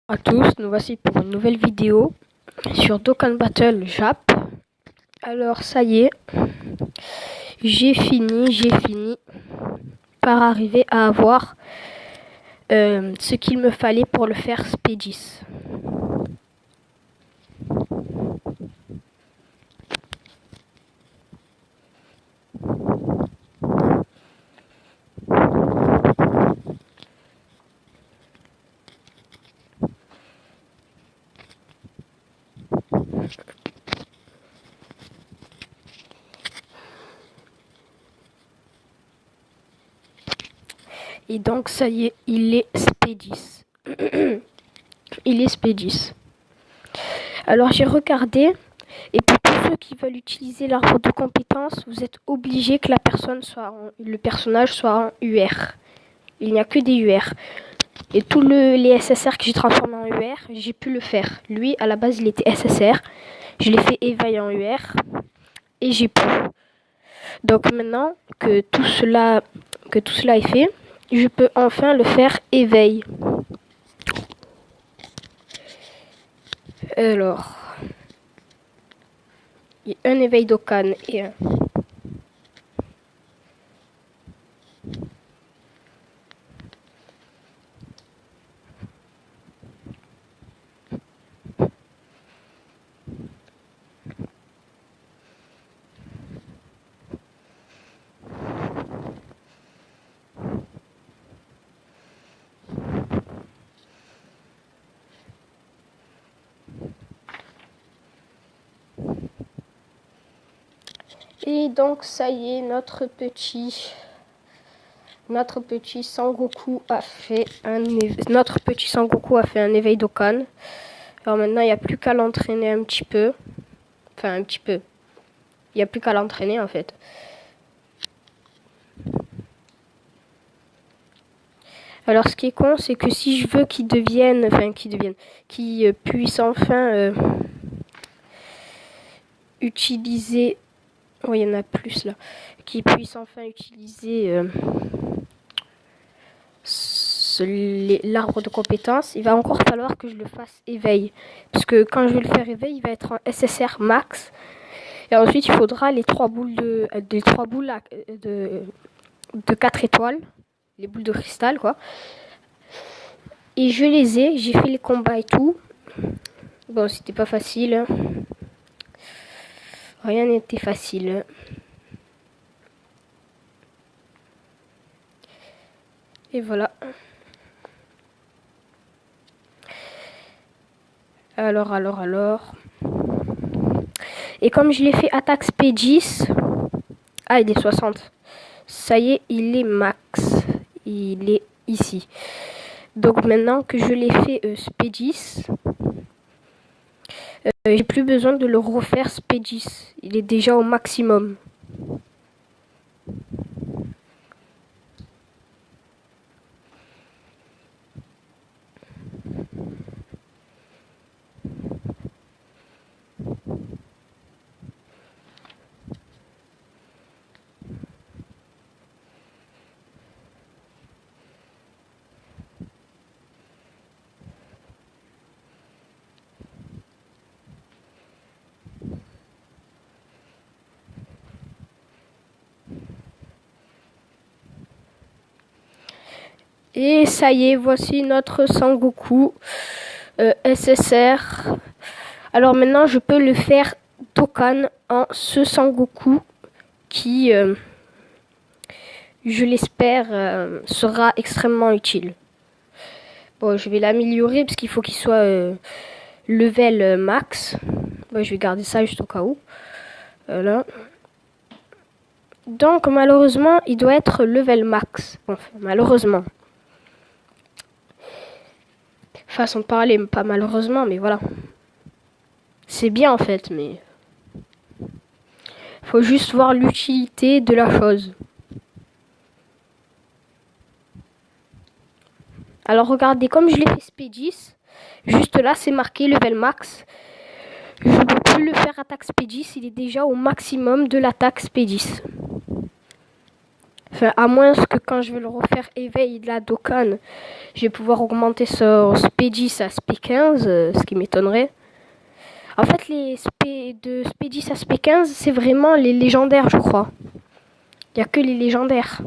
À tous, nous voici pour une nouvelle vidéo sur Dokkan Battle Jap. Alors ça y est, j'ai fini par arriver à avoir ce qu'il me fallait pour le faire Spédis. Et donc ça y est, il est Spédis. Il est Spédis. Alors j'ai regardé, et pour tous ceux qui veulent utiliser l'arbre de compétences, vous êtes obligé que le personnage soit en UR. Il n'y a que des UR. Et tous les SSR que j'ai transformés en UR, j'ai pu le faire. Lui, à la base, il était SSR. Je l'ai fait éveil en UR. Et j'ai pu. Donc maintenant que tout cela est fait, je peux enfin le faire éveil. Alors, il y a un éveil Dokkan et un. Et donc ça y est, notre petit Sangoku a fait un éveil Dokkan. Alors maintenant, il n'y a plus qu'à l'entraîner un petit peu. Enfin, un petit peu. Il n'y a plus qu'à l'entraîner en fait. Alors ce qui est con, c'est que si je veux qu'il puisse enfin utiliser. Oh, il y en a plus là. Qu'il puisse enfin utiliser l'arbre de compétences, il va encore falloir que je le fasse éveil. Parce que quand je vais le faire éveil, il va être en SSR max. Et ensuite, il faudra les 3 boules de 4 étoiles. Les boules de cristal, quoi. Et je les ai, j'ai fait les combats et tout. Bon, c'était pas facile. Rien n'était facile. Et voilà. Alors. Et comme je l'ai fait attaque Spédis. Ah, il est 60. Ça y est, il est max. Il est ici. Donc maintenant que je l'ai fait Spédis, j'ai plus besoin de le refaire Spédis. Il est déjà au maximum. Et ça y est, voici notre Sangoku SSR. Alors maintenant, je peux le faire Dokkan en ce Sangoku qui, je l'espère, sera extrêmement utile. Bon, je vais l'améliorer parce qu'il faut qu'il soit level max. Bon, je vais garder ça juste au cas où. Voilà. Donc malheureusement, il doit être level max. Enfin, malheureusement. Façon de parler, pas malheureusement, mais voilà. C'est bien en fait, mais faut juste voir l'utilité de la chose. Alors regardez, comme je l'ai fait Spédis, juste là c'est marqué level max. Je ne peux plus le faire attaque Spédis, il est déjà au maximum de l'attaque Spédis. Enfin, à moins que quand je vais le refaire éveil de la Dokkan, je vais pouvoir augmenter son SP10 à SP15, ce qui m'étonnerait. En fait, de SP10 à SP15, c'est vraiment les légendaires, je crois. Il n'y a que les légendaires.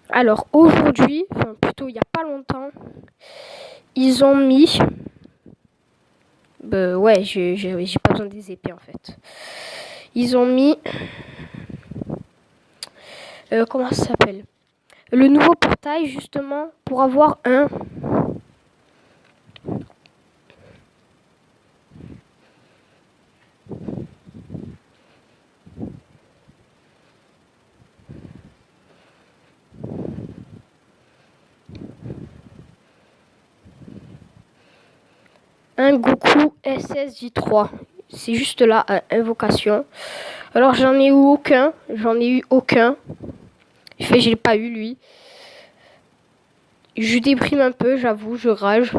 Alors, aujourd'hui, enfin plutôt il n'y a pas longtemps, ils ont mis... ouais, j'ai pas besoin des épées en fait. Ils ont mis... comment ça s'appelle? Le nouveau portail justement pour avoir un Goku SSJ3. C'est juste là, invocation. Alors j'en ai eu aucun. Enfin, je l'ai pas eu lui. Je déprime un peu, j'avoue, je rage.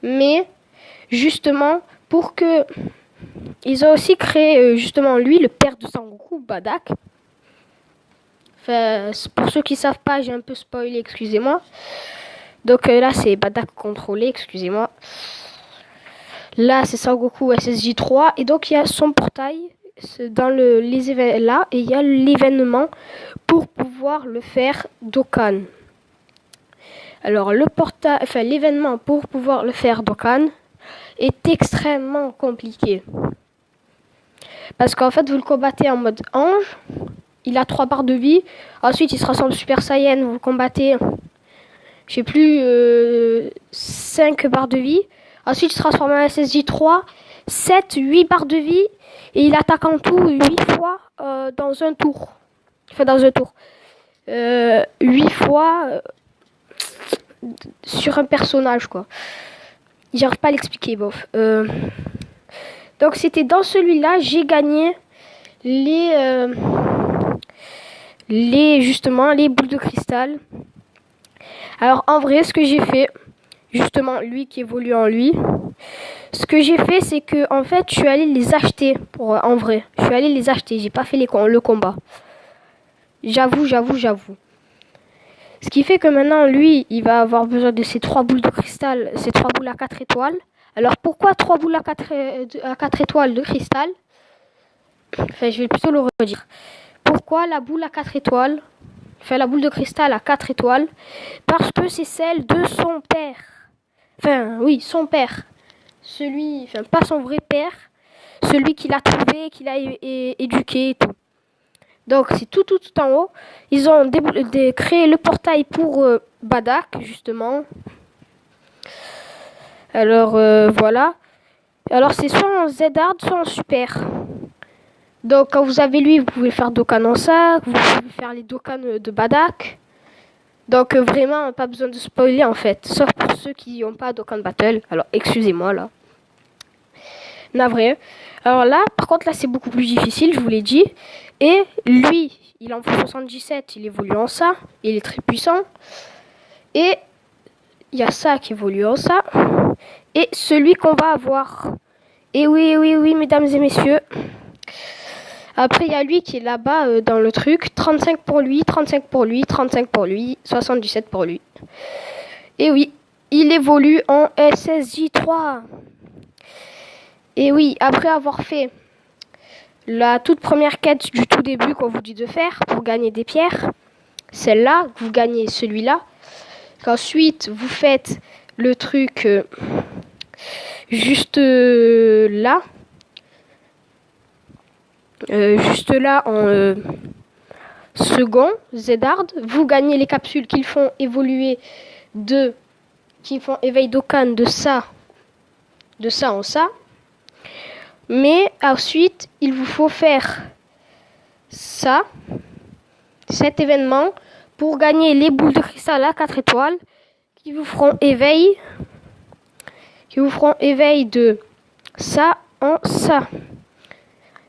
Mais justement, pour que... Ils ont aussi créé justement lui, le père de Sangoku, Badak. Enfin, pour ceux qui savent pas, j'ai un peu spoilé, excusez-moi. Donc là, c'est Badak contrôlé, excusez-moi. Là, c'est Sangoku SSJ3. Et donc, il y a son portail dans les événements là. Et il y a l'événement pour pouvoir le faire Dokkan. Alors, l'événement pour pouvoir le faire Dokkan est extrêmement compliqué. Parce qu'en fait, vous le combattez en mode ange. Il a 3 barres de vie. Ensuite, il se transforme en Super Saiyan. Vous le combattez, je sais plus, 5 barres de vie. Ensuite, il se transforme en SSJ3. 7, 8 barres de vie. Et il attaque en tout 8 fois dans un tour. Enfin, dans un tour. 8 fois sur un personnage, quoi. J'arrive pas à l'expliquer, bof. Donc, c'était dans celui-là, j'ai gagné justement, les boules de cristal. Alors, en vrai, ce que j'ai fait, justement, lui qui évolue en lui, ce que j'ai fait, c'est que, en fait, je suis allée les acheter, en vrai. Je suis allée les acheter, j'ai pas fait le combat. J'avoue. Ce qui fait que maintenant, lui, il va avoir besoin de ces 3 boules de cristal, ces 3 boules à 4 étoiles. Alors, pourquoi 3 boules à 4 étoiles de cristal? Enfin, je vais plutôt le redire. Pourquoi la boule à 4 étoiles? Enfin, la boule de cristal à 4 étoiles. Parce que c'est celle de son père. Enfin, oui, son père. Enfin, pas son vrai père. Celui qu'il a trouvé, qu'il a éduqué et tout. Donc, c'est tout en haut. Ils ont créé le portail pour Badak, justement. Alors, voilà. Alors, c'est soit en Z-Hard, soit en Super. Donc, quand vous avez lui, vous pouvez faire Dokkan en ça. Vous pouvez faire les Dokkan de Badak. Donc, vraiment, pas besoin de spoiler, en fait. Sauf pour ceux qui n'ont pas Dokkan Battle. Alors, excusez-moi, là. Navré. Alors là, par contre, là, c'est beaucoup plus difficile, je vous l'ai dit. Et lui, il en faut 77, il évolue en ça. Il est très puissant. Et il y a ça qui évolue en ça. Et celui qu'on va avoir. Et oui, mesdames et messieurs. Après, il y a lui qui est là-bas dans le truc. 35 pour lui, 35 pour lui, 35 pour lui, 77 pour lui. Et oui, il évolue en SSJ3. Et oui, après avoir fait la toute première quête du tout début qu'on vous dit de faire pour gagner des pierres, celle-là, vous gagnez celui-là. Ensuite, vous faites le truc juste là. Juste là en second, Z-Hard. Vous gagnez les capsules qui font évoluer qui font éveil Dokkan de ça en ça. Mais ensuite, il vous faut faire cet événement, pour gagner les boules de cristal à 4 étoiles qui vous feront éveil de ça en ça.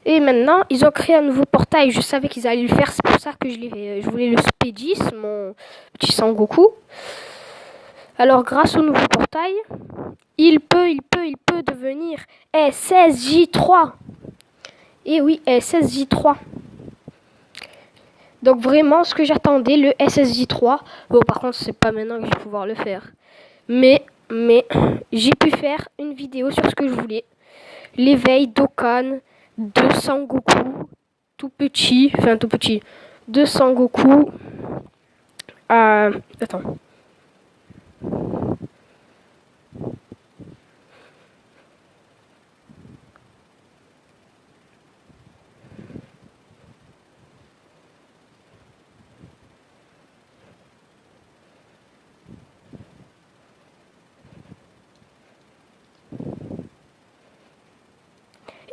Et maintenant, ils ont créé un nouveau portail. Je savais qu'ils allaient le faire, c'est pour ça que je voulais le SP10, mon petit Sangoku. Alors, grâce au nouveau portail, il peut devenir SSJ3. Et oui, SSJ3. Donc vraiment, ce que j'attendais, le SSJ3. Bon, par contre, c'est pas maintenant que je vais pouvoir le faire. Mais j'ai pu faire une vidéo sur ce que je voulais. L'éveil Dokkan de Sangoku, tout petit, de Sangoku. Attends.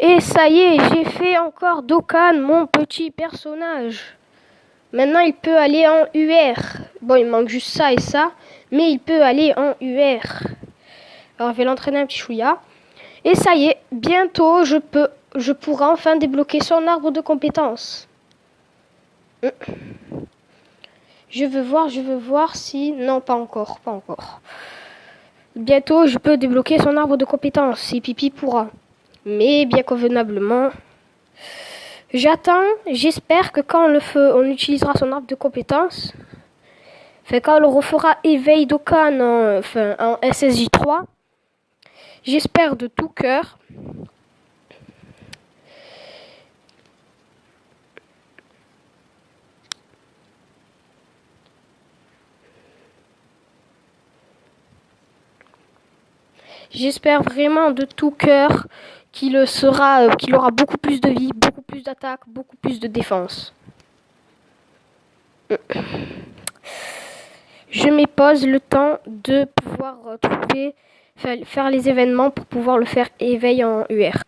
Et ça y est, j'ai fait encore Dokkan, mon petit personnage. Maintenant, il peut aller en UR. Bon, il manque juste ça et ça, mais il peut aller en UR. Alors, je vais l'entraîner un petit chouïa. Et ça y est, bientôt, je pourrai enfin débloquer son arbre de compétences. Je veux voir si... Non, pas encore. Bientôt, je peux débloquer son arbre de compétences, si Pipi pourra. Mais bien convenablement, j'attends, j'espère que quand on utilisera son arbre de compétences, quand on le refera éveil Dokkan en SSJ3, j'espère de tout cœur vraiment de tout cœur qu'il aura beaucoup plus de vie, beaucoup plus d'attaque, beaucoup plus de défense. Je m'épose le temps de pouvoir faire les événements pour pouvoir le faire éveil en UR.